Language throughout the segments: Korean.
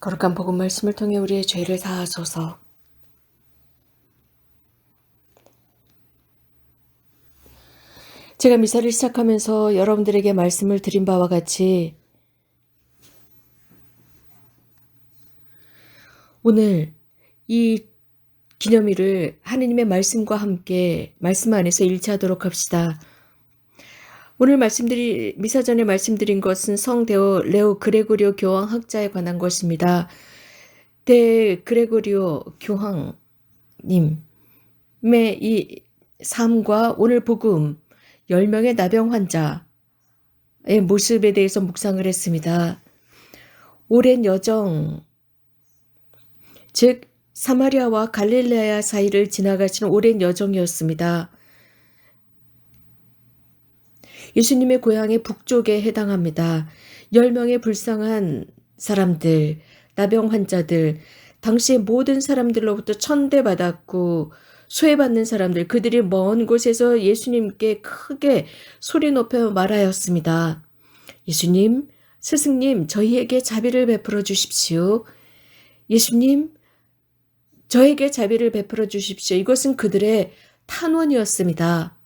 거룩한 복음 말씀을 통해 우리의 죄를 사하소서. 제가 미사를 시작하면서 여러분들에게 말씀을 드린 바와 같이 오늘 이 기념일을 하느님의 말씀과 함께 말씀 안에서 일치하도록 합시다. 오늘 미사 전에 말씀드린 것은 성 레오 그레고리오 교황 학자에 관한 것입니다. 대 그레고리오 교황님의 이 삶과 오늘 복음 10명의 나병 환자의 모습에 대해서 묵상을 했습니다. 오랜 여정, 즉 사마리아와 갈릴레아 사이를 지나가시는 오랜 여정이었습니다. 예수님의 고향의 북쪽에 해당합니다. 10명의 불쌍한 사람들, 나병 환자들, 당시의 모든 사람들로부터 천대받았고 소외받는 사람들, 그들이 먼 곳에서 예수님께 크게 소리 높여 말하였습니다. 예수님, 스승님, 저희에게 자비를 베풀어 주십시오. 예수님, 저에게 자비를 베풀어 주십시오. 이것은 그들의 탄원이었습니다.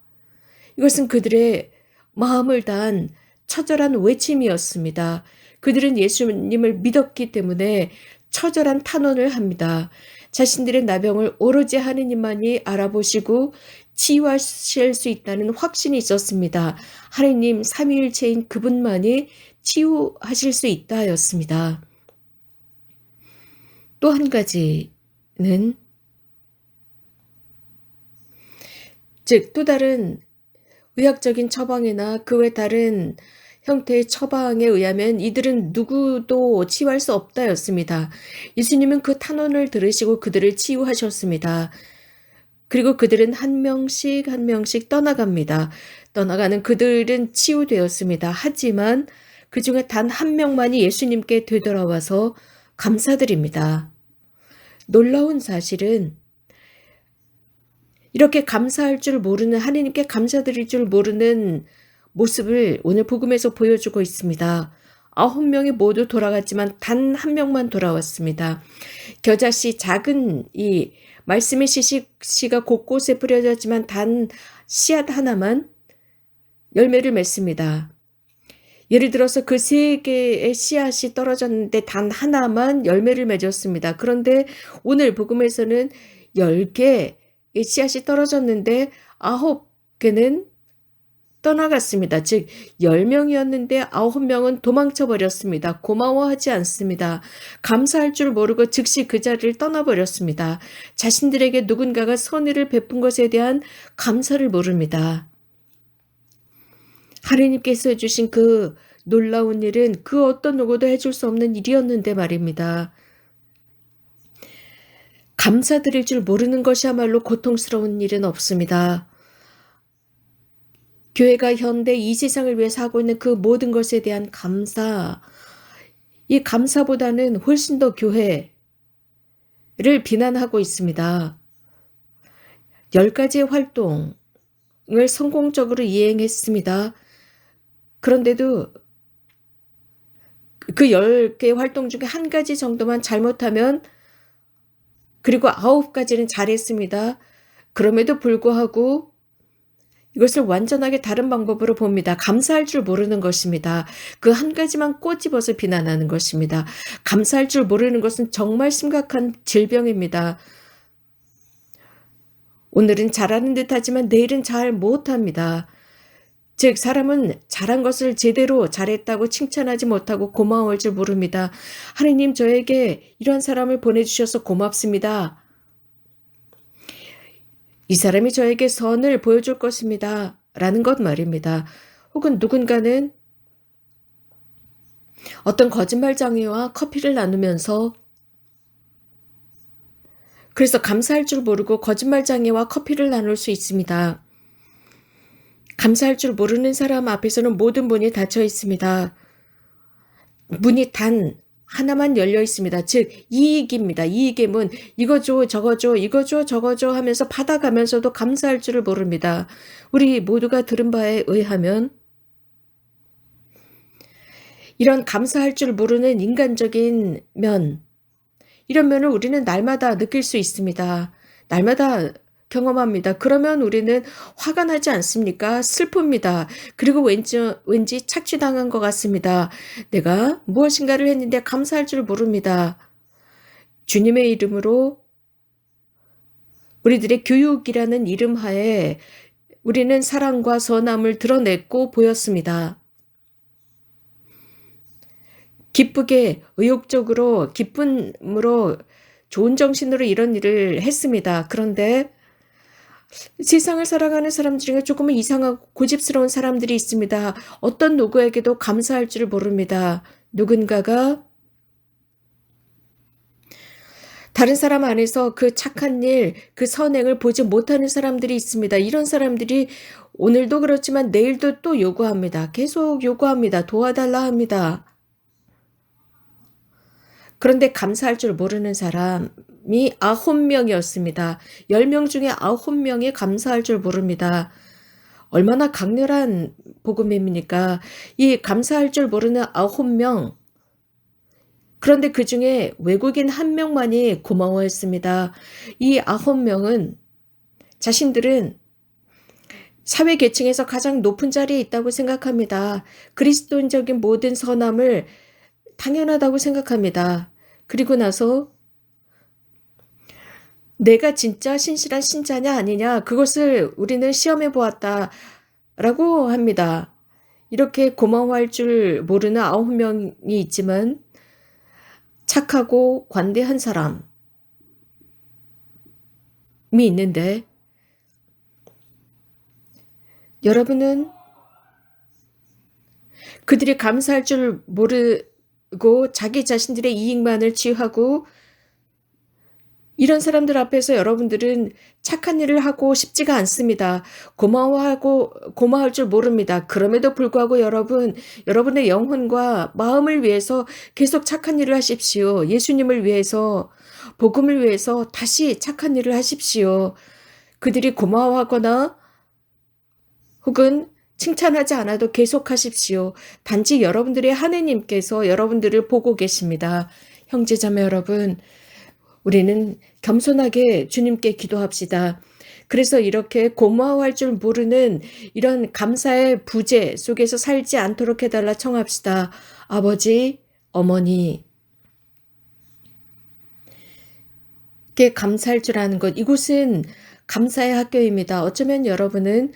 이것은 그들의 마음을 다한 처절한 외침이었습니다. 그들은 예수님을 믿었기 때문에 처절한 탄원을 합니다. 자신들의 나병을 오로지 하느님만이 알아보시고 치유하실 수 있다는 확신이 있었습니다. 하느님 삼위일체인 그분만이 치유하실 수 있다 하였습니다. 또 한 가지는 즉 또 다른 의학적인 처방이나 그 외 다른 형태의 처방에 의하면 이들은 누구도 치유할 수 없다였습니다. 예수님은 그 탄원을 들으시고 그들을 치유하셨습니다. 그리고 그들은 한 명씩 한 명씩 떠나갑니다. 떠나가는 그들은 치유되었습니다. 하지만 그 중에 단 한 명만이 예수님께 되돌아와서 감사드립니다. 놀라운 사실은 이렇게 감사할 줄 모르는, 하느님께 감사드릴 줄 모르는 모습을 오늘 복음에서 보여주고 있습니다. 9명이 모두 돌아갔지만 단 한 명만 돌아왔습니다. 겨자씨, 작은 이 말씀의 씨가 곳곳에 뿌려졌지만 단 씨앗 하나만 열매를 맺습니다. 예를 들어서 그 3개의 씨앗이 떨어졌는데 단 하나만 열매를 맺었습니다. 그런데 오늘 복음에서는 10개의 씨앗이 떨어졌는데 9개는 떠나갔습니다. 즉 10명이었는데 9명은 도망쳐 버렸습니다. 고마워하지 않습니다. 감사할 줄 모르고 즉시 그 자리를 떠나버렸습니다. 자신들에게 누군가가 선의를 베푼 것에 대한 감사를 모릅니다. 하느님께서 해주신 그 놀라운 일은 그 어떤 누구도 해줄 수 없는 일이었는데 말입니다. 감사드릴 줄 모르는 것이야말로 고통스러운 일은 없습니다. 교회가 현대 이 세상을 위해서 하고 있는 그 모든 것에 대한 감사, 이 감사보다는 훨씬 더 교회를 비난하고 있습니다. 10가지의 활동을 성공적으로 이행했습니다. 그런데도 그 10개의 활동 중에 한 가지 정도만 잘못하면, 그리고 9가지는 잘했습니다. 그럼에도 불구하고 이것을 완전하게 다른 방법으로 봅니다. 감사할 줄 모르는 것입니다. 그 한 가지만 꼬집어서 비난하는 것입니다. 감사할 줄 모르는 것은 정말 심각한 질병입니다. 오늘은 잘하는 듯하지만 내일은 잘 못합니다. 즉 사람은 잘한 것을 제대로 잘했다고 칭찬하지 못하고 고마워할 줄 모릅니다. 하느님, 저에게 이런 사람을 보내주셔서 고맙습니다. 이 사람이 저에게 선을 보여줄 것입니다. 라는 것 말입니다. 혹은 누군가는 어떤 거짓말장애와 커피를 나누면서, 그래서 감사할 줄 모르고 거짓말장애와 커피를 나눌 수 있습니다. 감사할 줄 모르는 사람 앞에서는 모든 문이 닫혀 있습니다. 문이 단 하나만 열려 있습니다. 즉 이익입니다. 이익의 문. 이거 줘, 저거 줘, 이거 줘, 저거 줘 하면서 받아가면서도 감사할 줄을 모릅니다. 우리 모두가 들은 바에 의하면 이런 감사할 줄 모르는 인간적인 면, 이런 면을 우리는 날마다 느낄 수 있습니다. 날마다 경험합니다. 그러면 우리는 화가 나지 않습니까? 슬픕니다. 그리고 왠지 착취당한 것 같습니다. 내가 무엇인가를 했는데 감사할 줄 모릅니다. 주님의 이름으로 우리들의 교육이라는 이름 하에 우리는 사랑과 선함을 드러냈고 보였습니다. 기쁘게 의욕적으로 기쁨으로 좋은 정신으로 이런 일을 했습니다. 그런데 세상을 살아가는 사람 중에 조금은 이상하고 고집스러운 사람들이 있습니다. 어떤 누구에게도 감사할 줄 모릅니다. 누군가가 다른 사람 안에서 그 착한 일, 그 선행을 보지 못하는 사람들이 있습니다. 이런 사람들이 오늘도 그렇지만 내일도 또 요구합니다. 계속 요구합니다. 도와달라 합니다. 그런데 감사할 줄 모르는 사람이 9명이었습니다. 10명 중에 9명이 감사할 줄 모릅니다. 얼마나 강렬한 복음입니까? 이 감사할 줄 모르는 9명, 그런데 그 중에 외국인 1명만이 고마워했습니다. 이 9명은 자신들은 사회 계층에서 가장 높은 자리에 있다고 생각합니다. 그리스도인적인 모든 선함을 당연하다고 생각합니다. 그리고 나서 내가 진짜 신실한 신자냐 아니냐 그것을 우리는 시험해 보았다라고 합니다. 이렇게 고마워할 줄 모르는 9명이 있지만 착하고 관대한 사람이 있는데 여러분은 그들이 감사할 줄 모르고 자기 자신들의 이익만을 취하고 이런 사람들 앞에서 여러분들은 착한 일을 하고 싶지가 않습니다. 고마워할 줄 모릅니다. 그럼에도 불구하고 여러분의 영혼과 마음을 위해서 계속 착한 일을 하십시오. 예수님을 위해서, 복음을 위해서 다시 착한 일을 하십시오. 그들이 고마워하거나 혹은 칭찬하지 않아도 계속하십시오. 단지 여러분들의 하느님께서 여러분들을 보고 계십니다. 형제자매 여러분, 우리는 겸손하게 주님께 기도합시다. 그래서 이렇게 고마워할 줄 모르는 이런 감사의 부재 속에서 살지 않도록 해달라 청합시다. 아버지, 어머니, 께 감사할 줄 아는 것. 이곳은 감사의 학교입니다. 어쩌면 여러분은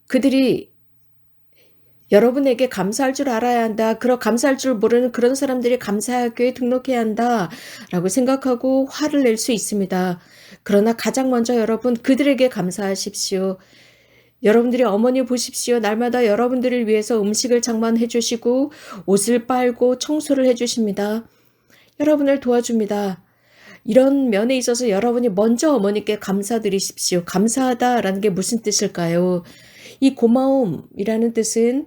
그들이 여러분에게 감사할 줄 알아야 한다. 감사할 줄 모르는 그런 사람들이 감사학교에 등록해야 한다라고 생각하고 화를 낼 수 있습니다. 그러나 가장 먼저 여러분 그들에게 감사하십시오. 여러분들이 어머니 보십시오. 날마다 여러분들을 위해서 음식을 장만해 주시고 옷을 빨고 청소를 해 주십니다. 여러분을 도와줍니다. 이런 면에 있어서 여러분이 먼저 어머니께 감사드리십시오. 감사하다라는 게 무슨 뜻일까요? 이 고마움이라는 뜻은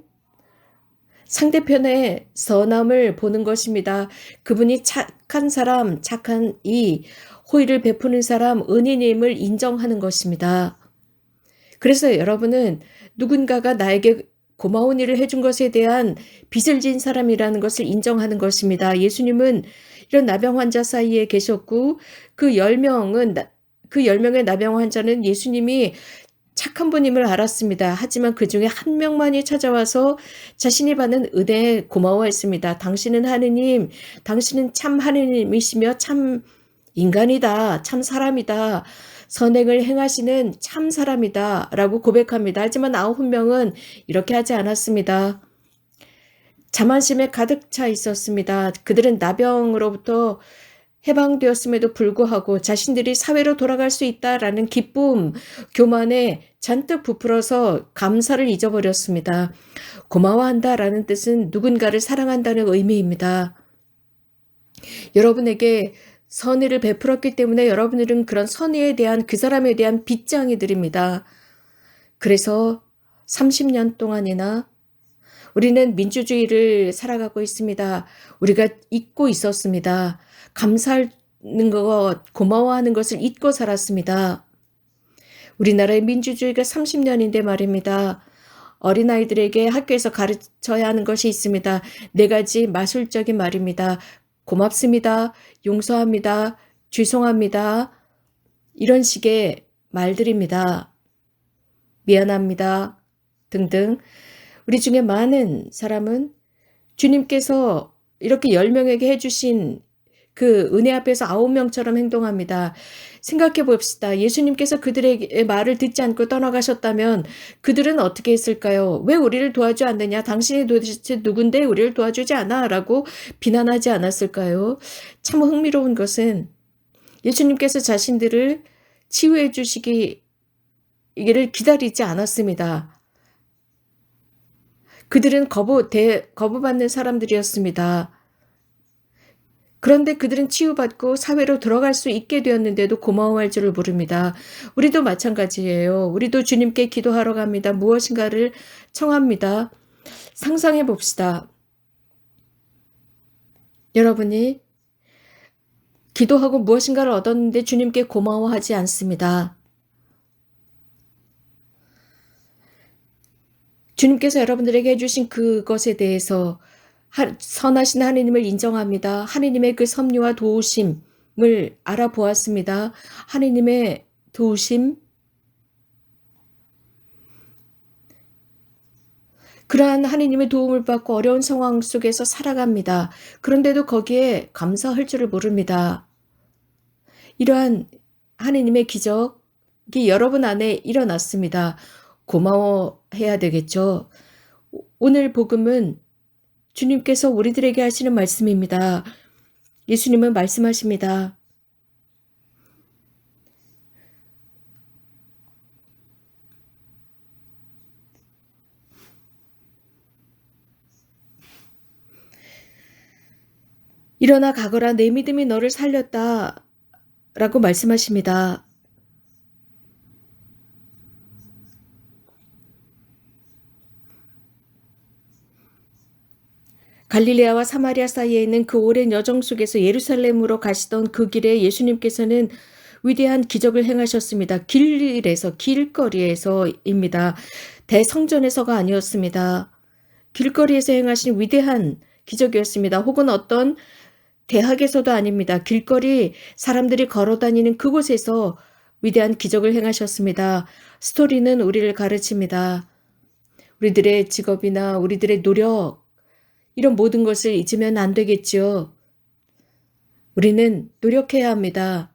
상대편의 선함을 보는 것입니다. 그분이 착한 사람, 착한 호의를 베푸는 사람, 은인임을 인정하는 것입니다. 그래서 여러분은 누군가가 나에게 고마운 일을 해준 것에 대한 빚을 진 사람이라는 것을 인정하는 것입니다. 예수님은 이런 나병 환자 사이에 계셨고 그 10명의 나병 환자는 예수님이 착한 분임을 알았습니다. 하지만 그 중에 1명만이 찾아와서 자신이 받는 은혜에 고마워했습니다. 당신은 하느님, 당신은 참 하느님이시며 참 인간이다, 참 사람이다, 선행을 행하시는 참 사람이다 라고 고백합니다. 하지만 9명은 이렇게 하지 않았습니다. 자만심에 가득 차 있었습니다. 그들은 나병으로부터 해방되었음에도 불구하고 자신들이 사회로 돌아갈 수 있다라는 기쁨, 교만에 잔뜩 부풀어서 감사를 잊어버렸습니다. 고마워한다라는 뜻은 누군가를 사랑한다는 의미입니다. 여러분에게 선의를 베풀었기 때문에 여러분들은 그런 선의에 대한 그 사람에 대한 빚장이들입니다. 그래서 30년 동안이나 우리는 민주주의를 살아가고 있습니다. 우리가 잊고 있었습니다. 감사하는 것, 고마워하는 것을 잊고 살았습니다. 우리나라의 민주주의가 30년인데 말입니다. 어린아이들에게 학교에서 가르쳐야 하는 것이 있습니다. 4가지 마술적인 말입니다. 고맙습니다. 용서합니다. 죄송합니다. 이런 식의 말들입니다. 미안합니다. 등등. 우리 중에 많은 사람은 주님께서 이렇게 10명에게 해주신 그 은혜 앞에서 9명처럼 행동합니다. 생각해 봅시다. 예수님께서 그들의 말을 듣지 않고 떠나가셨다면 그들은 어떻게 했을까요? 왜 우리를 도와주지 않느냐? 당신이 도대체 누군데 우리를 도와주지 않아? 라고 비난하지 않았을까요? 참 흥미로운 것은 예수님께서 자신들을 치유해 주시기를 기다리지 않았습니다. 그들은 거부받는 사람들이었습니다. 그런데 그들은 치유받고 사회로 들어갈 수 있게 되었는데도 고마워할 줄을 모릅니다. 우리도 마찬가지예요. 우리도 주님께 기도하러 갑니다. 무엇인가를 청합니다. 상상해 봅시다. 여러분이 기도하고 무엇인가를 얻었는데 주님께 고마워하지 않습니다. 주님께서 여러분들에게 해주신 그것에 대해서 선하신 하느님을 인정합니다. 하느님의 그 섭리와 도우심을 알아보았습니다. 하느님의 도우심, 그러한 하느님의 도움을 받고 어려운 상황 속에서 살아갑니다. 그런데도 거기에 감사할 줄을 모릅니다. 이러한 하느님의 기적이 여러분 안에 일어났습니다. 고마워해야 되겠죠. 오늘 복음은 주님께서 우리들에게 하시는 말씀입니다. 예수님은 말씀하십니다. 일어나 가거라, 내 믿음이 너를 살렸다 라고 말씀하십니다. 갈릴레아와 사마리아 사이에 있는 그 오랜 여정 속에서 예루살렘으로 가시던 그 길에 예수님께서는 위대한 기적을 행하셨습니다. 길에서, 길거리에서입니다. 대성전에서가 아니었습니다. 길거리에서 행하신 위대한 기적이었습니다. 혹은 어떤 대학에서도 아닙니다. 길거리 사람들이 걸어다니는 그곳에서 위대한 기적을 행하셨습니다. 스토리는 우리를 가르칩니다. 우리들의 직업이나 우리들의 노력, 이런 모든 것을 잊으면 안 되겠지요. 우리는 노력해야 합니다.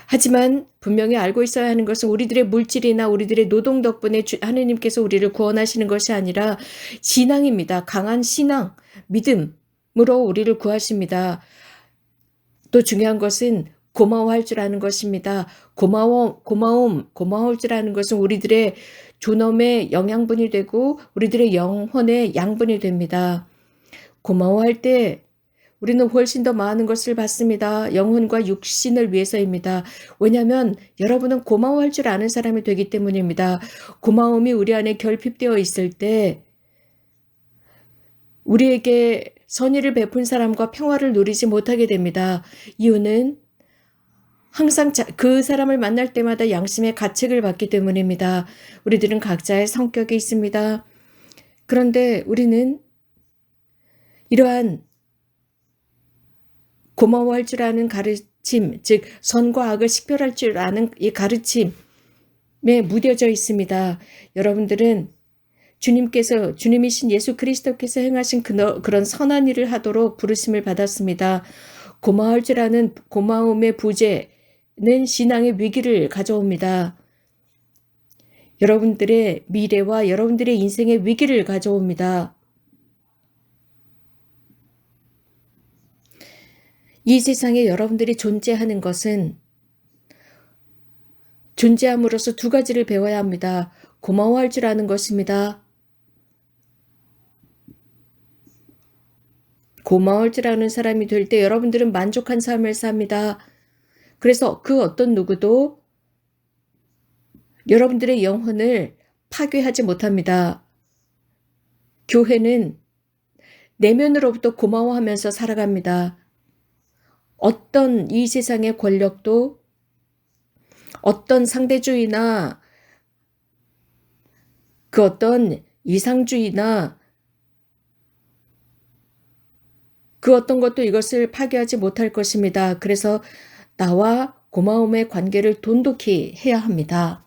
하지만 분명히 알고 있어야 하는 것은 우리들의 물질이나 우리들의 노동 덕분에 하느님께서 우리를 구원하시는 것이 아니라 신앙입니다. 강한 신앙, 믿음으로 우리를 구하십니다. 또 중요한 것은 고마워할 줄 아는 것입니다. 고마울 줄 아는 것은 우리들의 존엄의 영양분이 되고 우리들의 영혼의 양분이 됩니다. 고마워할 때 우리는 훨씬 더 많은 것을 받습니다. 영혼과 육신을 위해서입니다. 왜냐하면 여러분은 고마워할 줄 아는 사람이 되기 때문입니다. 고마움이 우리 안에 결핍되어 있을 때 우리에게 선의를 베푼 사람과 평화를 누리지 못하게 됩니다. 이유는 항상 그 사람을 만날 때마다 양심의 가책을 받기 때문입니다. 우리들은 각자의 성격이 있습니다. 그런데 우리는 이러한 고마워할 줄 아는 가르침, 즉 선과 악을 식별할 줄 아는 이 가르침에 무뎌져 있습니다. 여러분들은 주님이신 예수 그리스도께서 행하신 그런 선한 일을 하도록 부르심을 받았습니다. 고마워할 줄 아는 고마움의 부재는 신앙의 위기를 가져옵니다. 여러분들의 미래와 여러분들의 인생의 위기를 가져옵니다. 이 세상에 여러분들이 존재하는 것은 존재함으로써 두 가지를 배워야 합니다. 고마워할 줄 아는 것입니다. 고마워할 줄 아는 사람이 될 때 여러분들은 만족한 삶을 삽니다. 그래서 그 어떤 누구도 여러분들의 영혼을 파괴하지 못합니다. 교회는 내면으로부터 고마워하면서 살아갑니다. 어떤 이 세상의 권력도 어떤 상대주의나 그 어떤 이상주의나 그 어떤 것도 이것을 파괴하지 못할 것입니다. 그래서 나와 고마움의 관계를 돈독히 해야 합니다.